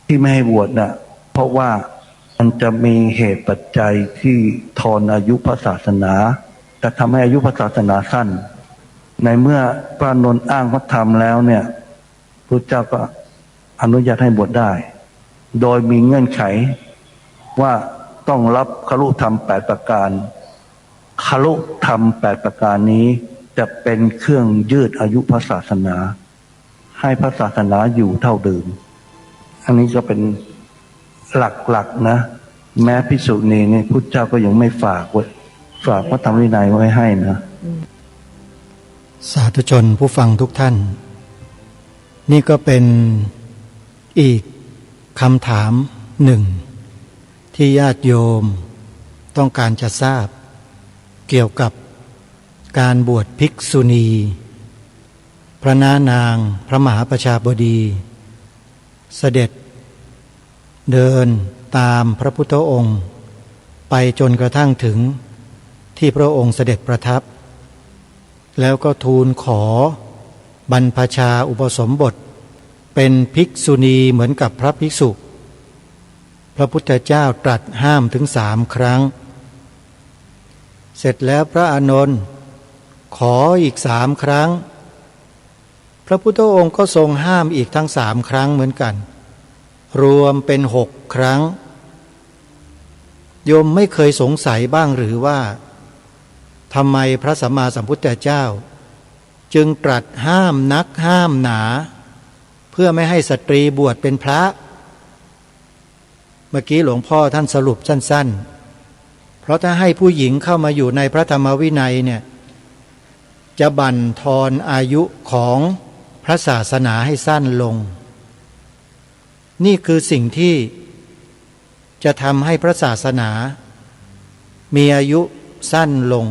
ที่ไม่ให้บวชน่ะเพราะว่ามันจะมีเหตุปัจจัยที่ทอนอายุพระศาสนาจะทำให้อายุพระศาสนาสั้นในเมื่อพระอานนท์อ้างพระธรรมแล้วเนี่ยพระเจ้าก็อนุญาตให้บวชได้โดยมีเงื่อนไขว่าต้องรับคลุธรรม8 ประการคลุธรรม8 ประการนี้จะเป็นเครื่องยืดอายุพระศาสนาให้พระศาสนาอยู่เท่าเดิมอันนี้ก็เป็นหลักๆนะแม้ภิกษุณีเนี่ยพุทธเจ้าก็ยังไม่ฝากพระธรรมวินัยไว้ให้นะสาธุชนผู้ฟังทุกท่านนี่ก็เป็นอีกคำถามหนึ่งที่ญาติโยมต้องการจะทราบเกี่ยวกับการบวชภิกษุณีพระนานางพระมหาประชาบดีเสด็จเดินตามพระพุทธองค์ไปจนกระทั่งถึงที่พระองค์เสด็จประทับแล้วก็ทูลขอบรรพชาอุปสมบทเป็นภิกษุณีเหมือนกับพระภิกษุ พระพุทธเจ้าตรัสห้ามถึง3 ครั้งเสร็จแล้วพระอานนท์ขออีก3 ครั้งพระพุทธองค์ก็ทรงห้ามอีกทั้ง3 ครั้งเหมือนกันรวมเป็น6 ครั้งโยมไม่เคยสงสัยบ้างหรือว่าทำไมพระสัมมาสัมพุทธเจ้าจึงตรัสห้ามนักห้ามหนาเพื่อไม่ให้สตรีบวชเป็นพระเมื่อกี้หลวงพ่อท่านสรุปสั้นๆเพราะถ้าให้ผู้หญิงเข้ามาอยู่ในพระธรรมวินัยเนี่ยจะบั่นทอนอายุของพระศาสนาให้สั้นลงนี่คือสิ่งที่จะทำให้พระศาสนามีอายุสั้นลง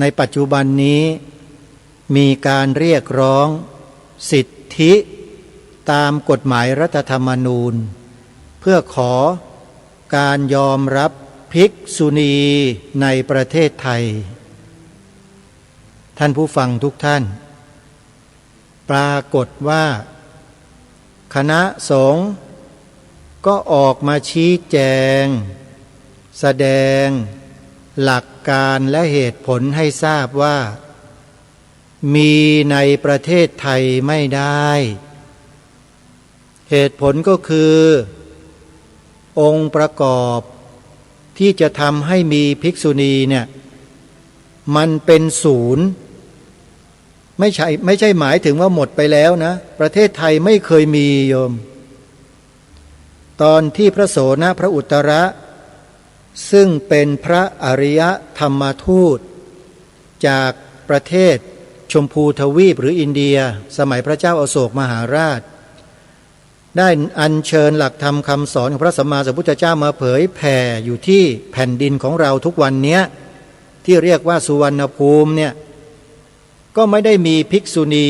ในปัจจุบันนี้มีการเรียกร้องสิทธิตามกฎหมายรัฐธรรมนูญเพื่อขอการยอมรับภิกษุณีในประเทศไทยท่านผู้ฟังทุกท่านปรากฏว่าคณะสงฆ์ก็ออกมาชี้แจงแสดงหลักการและเหตุผลให้ทราบว่ามีในประเทศไทยไม่ได้เหตุผลก็คือองค์ประกอบที่จะทำให้มีภิกษุณีเนี่ยมันเป็นศูนย์ไม่ใช่หมายถึงว่าหมดไปแล้วนะประเทศไทยไม่เคยมีโยมตอนที่พระโสนพระอุตระซึ่งเป็นพระอริยธรรมทูตจากประเทศชมพูทวีปหรืออินเดียสมัยพระเจ้าอโศกมหาราชได้อัญเชิญหลักธรรมคำสอนของพระสัมมาสัมพุทธเจ้ามาเผยแผ่อยู่ที่แผ่นดินของเราทุกวันนี้ที่เรียกว่าสุวรรณภูมิเนี่ยก็ไม่ได้มีภิกษุณี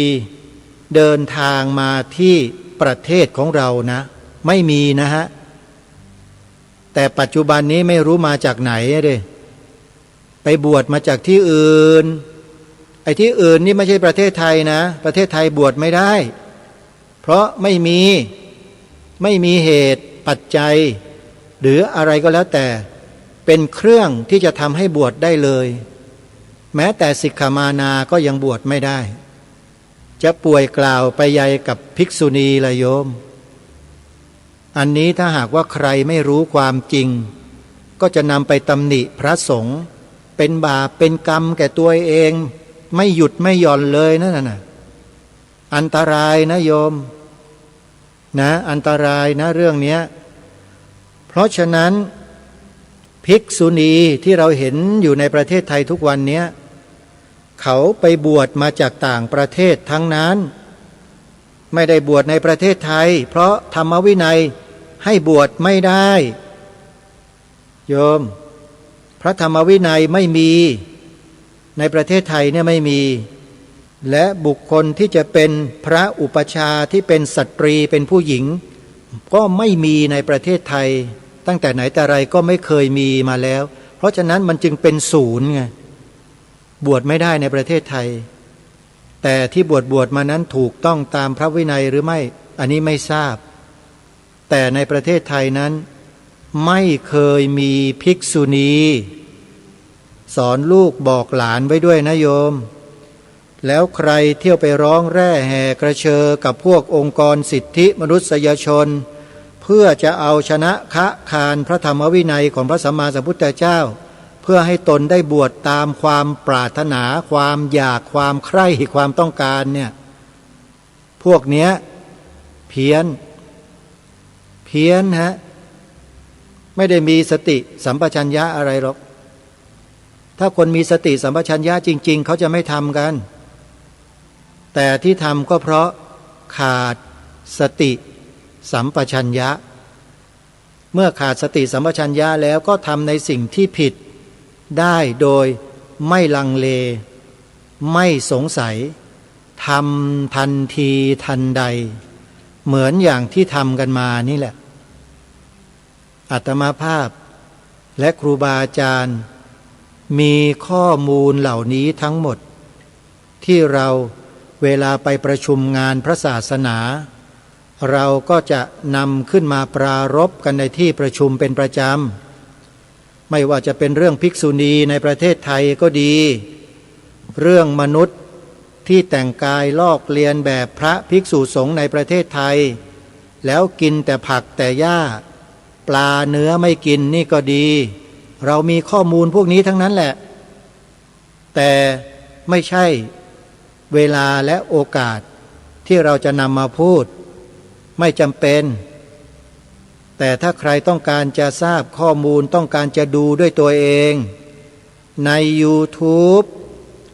เดินทางมาที่ประเทศของเรานะไม่มีนะฮะแต่ปัจจุบันนี้ไม่รู้มาจากไหนเลยไปบวชมาจากที่อื่นไอ้ที่อื่นนี่ไม่ใช่ประเทศไทยนะประเทศไทยบวชไม่ได้เพราะไม่มีเหตุปัจจัยหรืออะไรก็แล้วแต่เป็นเครื่องที่จะทำให้บวชได้เลยแม้แต่สิกขามานาก็ยังบวชไม่ได้จะป่วยกล่าวไปใยกับภิกษุณีละโยมอันนี้ถ้าหากว่าใครไม่รู้ความจริงก็จะนำไปตำหนิพระสงฆ์เป็นบาปเป็นกรรมแก่ตัวเองไม่หยุดไม่หย่อนเลยนั่นน่ะอันตรายนะโยมนะอันตรายนะเรื่องนี้เพราะฉะนั้นภิกษุณีที่เราเห็นอยู่ในประเทศไทยทุกวันนี้เขาไปบวชมาจากต่างประเทศทั้งนั้นไม่ได้บวชในประเทศไทยเพราะธรรมวินัยให้บวชไม่ได้โยมพระธรรมวินัยไม่มีในประเทศไทยเนี่ยไม่มีและบุคคลที่จะเป็นพระอุปชาที่เป็นสตรีเป็นผู้หญิงก็ไม่มีในประเทศไทยตั้งแต่ไหนแต่ไรก็ไม่เคยมีมาแล้วเพราะฉะนั้นมันจึงเป็นศูนย์ไงบวชไม่ได้ในประเทศไทยแต่ที่บวชมานั้นถูกต้องตามพระวินัยหรือไม่อันนี้ไม่ทราบแต่ในประเทศไทยนั้นไม่เคยมีภิกษุณีสอนลูกบอกหลานไว้ด้วยนะโยมแล้วใครเที่ยวไปร้องแร่แห่กระเชอกับพวกองค์กรสิทธิมนุษยชนเพื่อจะเอาชนะคะคานพระธรรมวินัยของพระสัมมาสัมพุทธเจ้าเพื่อให้ตนได้บวชตามความปรารถนาความอยากความใคร่ความต้องการเนี่ยพวกเนี้ยเพี้ยนฮะไม่ได้มีสติสัมปชัญญะอะไรหรอกถ้าคนมีสติสัมปชัญญะจริงๆเขาจะไม่ทำกันแต่ที่ทำก็เพราะขาดสติสัมปชัญญะเมื่อขาดสติสัมปชัญญะแล้วก็ทำในสิ่งที่ผิดได้โดยไม่ลังเลไม่สงสัยทำทันทีทันใดเหมือนอย่างที่ทำกันมานี่แหละอาตมาภาพและครูบาอาจารย์มีข้อมูลเหล่านี้ทั้งหมดที่เราเวลาไปประชุมงานพระศาสนา เราก็จะนำขึ้นมาปรารภกันในที่ประชุมเป็นประจำไม่ว่าจะเป็นเรื่องภิกษุณีในประเทศไทยก็ดีเรื่องมนุษย์ที่แต่งกายลอกเลียนแบบพระภิกษุสงฆ์ในประเทศไทยแล้วกินแต่ผักแต่หญ้าปลาเนื้อไม่กินนี่ก็ดีเรามีข้อมูลพวกนี้ทั้งนั้นแหละแต่ไม่ใช่เวลาและโอกาสที่เราจะนำมาพูดไม่จำเป็นแต่ถ้าใครต้องการจะทราบข้อมูลต้องการจะดูด้วยตัวเองใน YouTube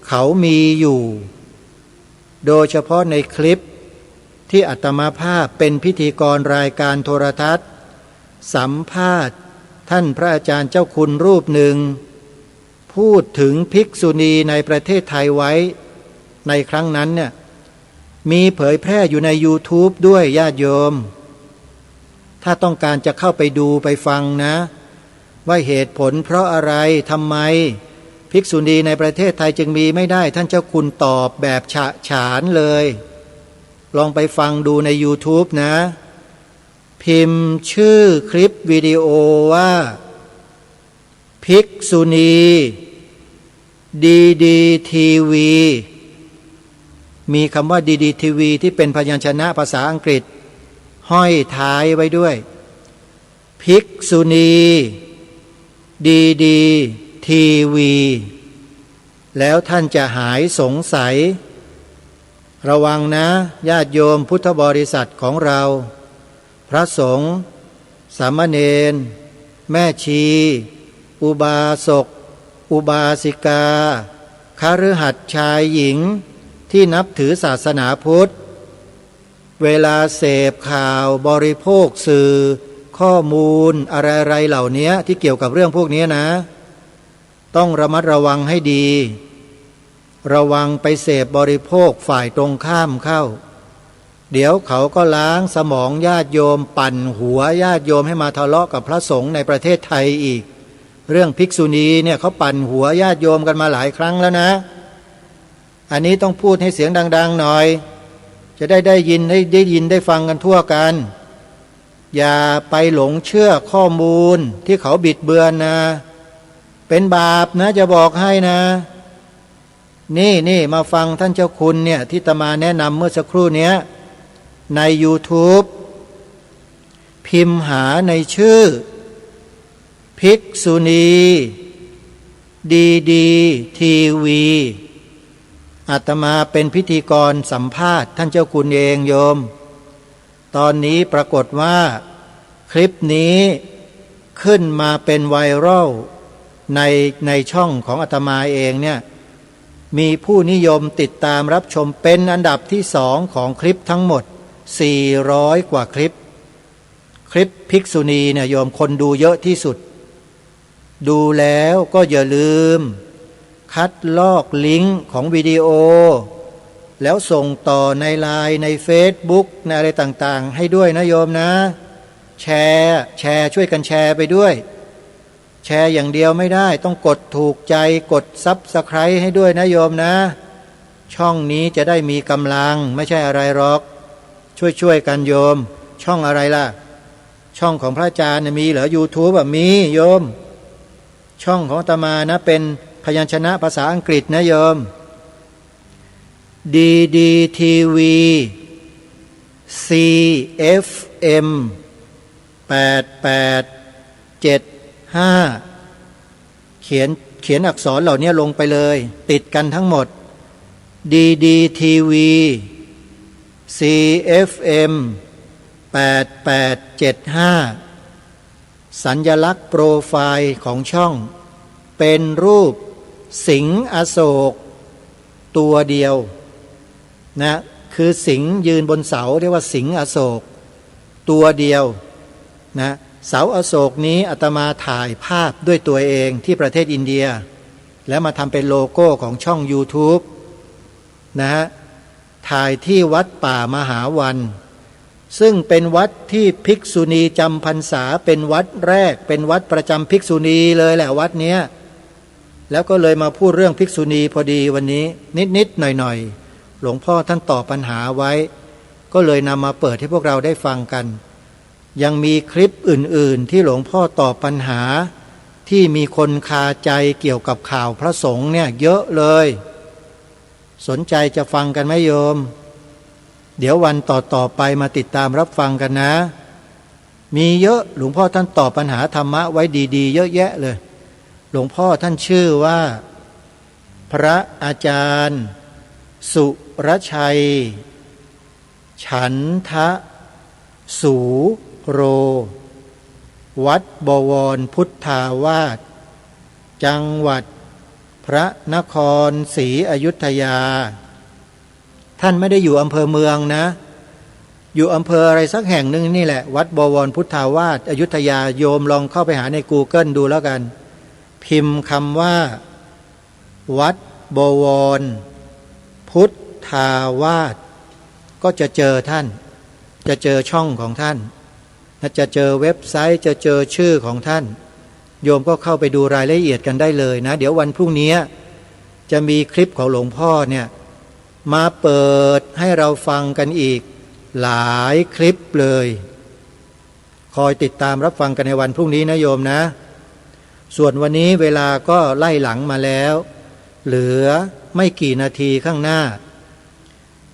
เขามีอยู่โดยเฉพาะในคลิปที่อาตมาภาพเป็นพิธีกรรายการโทรทัศน์สัมภาษณ์ท่านพระอาจารย์เจ้าคุณรูปหนึ่งพูดถึงภิกษุณีในประเทศไทยไว้ในครั้งนั้นเนี่ยมีเผยแพร่อยู่ใน YouTube ด้วยญาติโยมถ้าต้องการจะเข้าไปดูไปฟังนะว่าเหตุผลเพราะอะไรทำไมภิกษุณีในประเทศไทยจึงมีไม่ได้ท่านเจ้าคุณตอบแบบฉะฉานเลยลองไปฟังดูใน YouTube นะพิมพ์ชื่อคลิปวิดีโอว่าภิกษุณีดีดีทีวีมีคำว่าดีดีทีวีที่เป็นพยัญชนะภาษาอังกฤษห้อยท้ายไว้ด้วยภิกษุณีดีดีทีวีแล้วท่านจะหายสงสัยระวังนะญาติโยมพุทธบริษัทของเราพระสงฆ์สามเณรแม่ชีอุบาสกอุบาสิกาคฤหัสถ์ชายหญิงที่นับถือศาสนาพุทธเวลาเสพข่าวบริโภคสื่อข้อมูลอะไรๆเหล่านี้ที่เกี่ยวกับเรื่องพวกนี้นะต้องระมัดระวังให้ดีระวังไปเสพบริโภคฝ่ายตรงข้ามเข้าเดี๋ยวเขาก็ล้างสมองญาติโยมปั่นหัวญาติโยมให้มาทะเลาะกับพระสงฆ์ในประเทศไทยอีกเรื่องภิกษุณีเนี่ยเขาปั่นหัวญาติโยมกันมาหลายครั้งแล้วนะอันนี้ต้องพูดให้เสียงดังๆหน่อยจะได้ยินได้ฟังกันทั่วกันอย่าไปหลงเชื่อข้อมูลที่เขาบิดเบือนนะเป็นบาปนะจะบอกให้นะนี่มาฟังท่านเจ้าคุณเนี่ยที่อาตมาแนะนำเมื่อสักครู่เนี้ยใน YouTube พิมพ์หาในชื่อภิกษุณีดีดีทีวีอาตมาเป็นพิธีกรสัมภาษณ์ท่านเจ้าคุณเองโยมตอนนี้ปรากฏว่าคลิปนี้ขึ้นมาเป็นไวรัลในช่องของอาตมาเองเนี่ยมีผู้นิยมติดตามรับชมเป็นอันดับที่2ของคลิปทั้งหมด400กว่าคลิปภิกษุณีเนี่ยโยมคนดูเยอะที่สุดดูแล้วก็อย่าลืมคัดลอกลิงก์ของวิดีโอแล้วส่งต่อในไลน์ในเฟซบุ๊กในอะไรต่างๆให้ด้วยนะโยมนะแชร์ช่วยกันแชร์ไปด้วยแชร์อย่างเดียวไม่ได้ต้องกดถูกใจกดซับสไครต์ให้ด้วยนะโยมนะช่องนี้จะได้มีกำลังไม่ใช่อะไรหรอกช่วยกันโยมช่องอะไรล่ะช่องของพระอาจารย์มีเหรอ YouTube อ่ะมีโยมช่องของอาตมานะเป็นพยัญชนะภาษาอังกฤษนะโยมDDTV CFM 8875เขียนอักษรเหล่านี้ลงไปเลยติดกันทั้งหมด DDTV CFM 8875สัญลักษณ์โปรไฟล์ของช่องเป็นรูปสิงห์อโศกตัวเดียวนะคือสิงห์ยืนบนเสาเรียกว่าสิงห์อโศกตัวเดียวนะเสาอโศกนี้อาตมาถ่ายภาพด้วยตัวเองที่ประเทศอินเดียแล้วมาทำเป็นโลโก้ของช่อง YouTube นะฮะถ่ายที่วัดป่ามหาวันซึ่งเป็นวัดที่ภิกษุณีจำพรรษาเป็นวัดแรกเป็นวัดประจำภิกษุณีเลยแหละวัดเนี้ยแล้วก็เลยมาพูดเรื่องภิกษุณีพอดีวันนี้นิดหน่อยหลวงพ่อท่านตอบปัญหาไว้ ก็เลยนำมาเปิดให้พวกเราได้ฟังกันยังมีคลิปอื่นๆที่หลวงพ่อตอบปัญหาที่มีคนคาใจเกี่ยวกับข่าวพระสงฆ์เนี่ยเยอะเลยสนใจจะฟังกันไหมโยมเดี๋ยววันต่อไปมาติดตามรับฟังกันนะมีเยอะหลวงพ่อท่านตอบปัญหาธรรมะไว้ดีๆเยอะแยะเลยหลวงพ่อท่านชื่อว่าพระอาจารย์สุรชัยฉันทะสูโรวัดบวรพุทธาวาสจังหวัดพระนครศรีอยุธยาท่านไม่ได้อยู่อำเภอเมืองนะอยู่อำเภออะไรสักแห่งหนึ่งนี่แหละวัดบวรพุทธาวาสอยุธยาโยมลองเข้าไปหาใน Google ดูแล้วกันพิมพ์คำว่าวัดบวรพุทธาวาสก็จะเจอท่านจะเจอช่องของท่านจะเจอเว็บไซต์จะเจอชื่อของท่านโยมก็เข้าไปดูรายละเอียดกันได้เลยนะเดี๋ยววันพรุ่งนี้จะมีคลิปของหลวงพ่อเนี่ยมาเปิดให้เราฟังกันอีกหลายคลิปเลยคอยติดตามรับฟังกันในวันพรุ่งนี้นะโยมนะส่วนวันนี้เวลาก็ไล่หลังมาแล้วเหลือไม่กี่นาทีข้างหน้า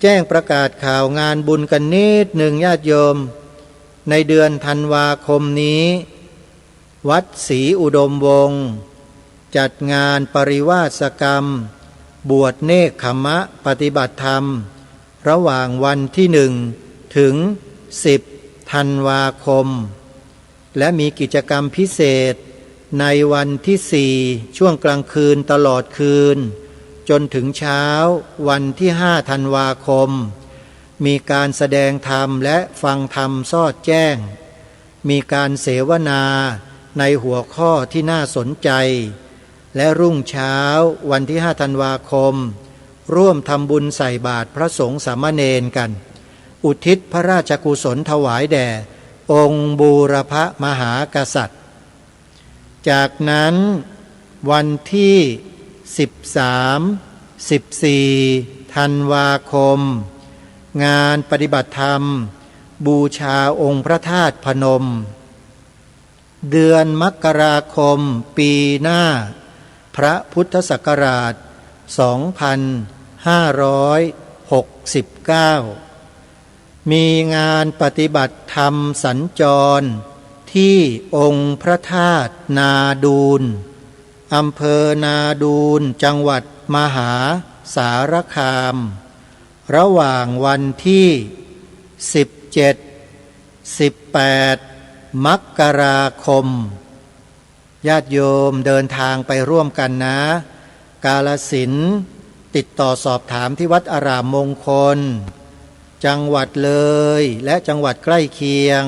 แจ้งประกาศข่าวงานบุญกันนิดหนึ่งญาติโยมในเดือนธันวาคมนี้วัดศรีอุดมวงศ์จัดงานปริวาสกรรมบวชเนกขมะปฏิบัติธรรมระหว่างวันที่1 ถึง 10 ธันวาคมและมีกิจกรรมพิเศษในวันที่4ช่วงกลางคืนตลอดคืนจนถึงเช้าวันที่5 ธันวาคมมีการแสดงธรรมและฟังธรรมสอดแจ้งมีการเสวนาในหัวข้อที่น่าสนใจและรุ่งเช้าวันที่5 ธันวาคมร่วมทำบุญใส่บาตรพระสงฆ์สามเณรกันอุทิศพระราชกุศลถวายแด่องค์บูรพมหากษัตริย์จากนั้นวันที่13 14 ธันวาคมงานปฏิบัติธรรมบูชาองค์พระธาตุพนมเดือนมกราคมปีหน้าพระพุทธศักราช 2569 มีงานปฏิบัติธรรมสัญจรที่องค์พระธาตุนาดูลอำเภอนาดูลจังหวัดมหาสารคามระหว่างวันที่17-18 มกราคมญาติโยมเดินทางไปร่วมกันนะกาฬสินธุ์ติดต่อสอบถามที่วัดอารามมงคลจังหวัดเลยและจังหวัดใกล้เคียง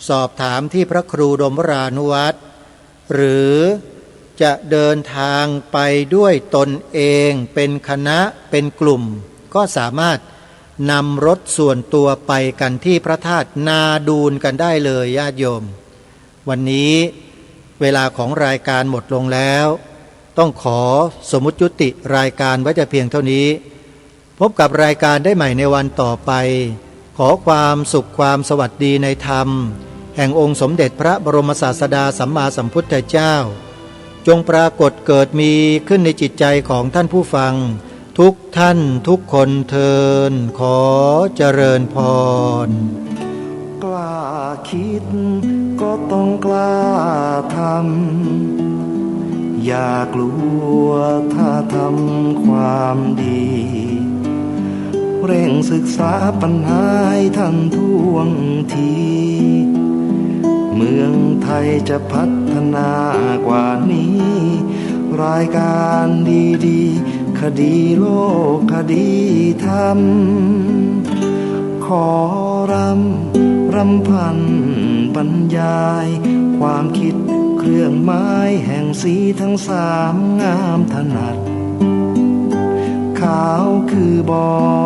สอบถามที่พระครูดมรานุวัตรหรือจะเดินทางไปด้วยตนเองเป็นคณะเป็นกลุ่มก็สามารถนำรถส่วนตัวไปกันที่พระธาตุนาดูลกันได้เลยญาติโยมวันนี้เวลาของรายการหมดลงแล้วต้องขอสมมุติยุติรายการไว้แต่เพียงเท่านี้พบกับรายการได้ใหม่ในวันต่อไปขอความสุขความสวัสดีในธรรมแห่งองค์สมเด็จพระบรมศาสดาสัมมาสัมพุทธเจ้าจงปรากฏเกิดมีขึ้นในจิตใจของท่านผู้ฟังทุกท่านทุกคนเทินขอเจริญพรกล้าคิดก็ต้องกล้าทำอย่ากลัวถ้าทำความดีเร่งศึกษาปัญหาให้ทันท่วงทีเมืองไทยจะพัฒนากว่านี้รายการดีๆคดีโลกคดีธรรมขอรำพันบรรยายความคิดเครื่องไม้แห่งสีทั้ง3งามถนัดขาวคือบอ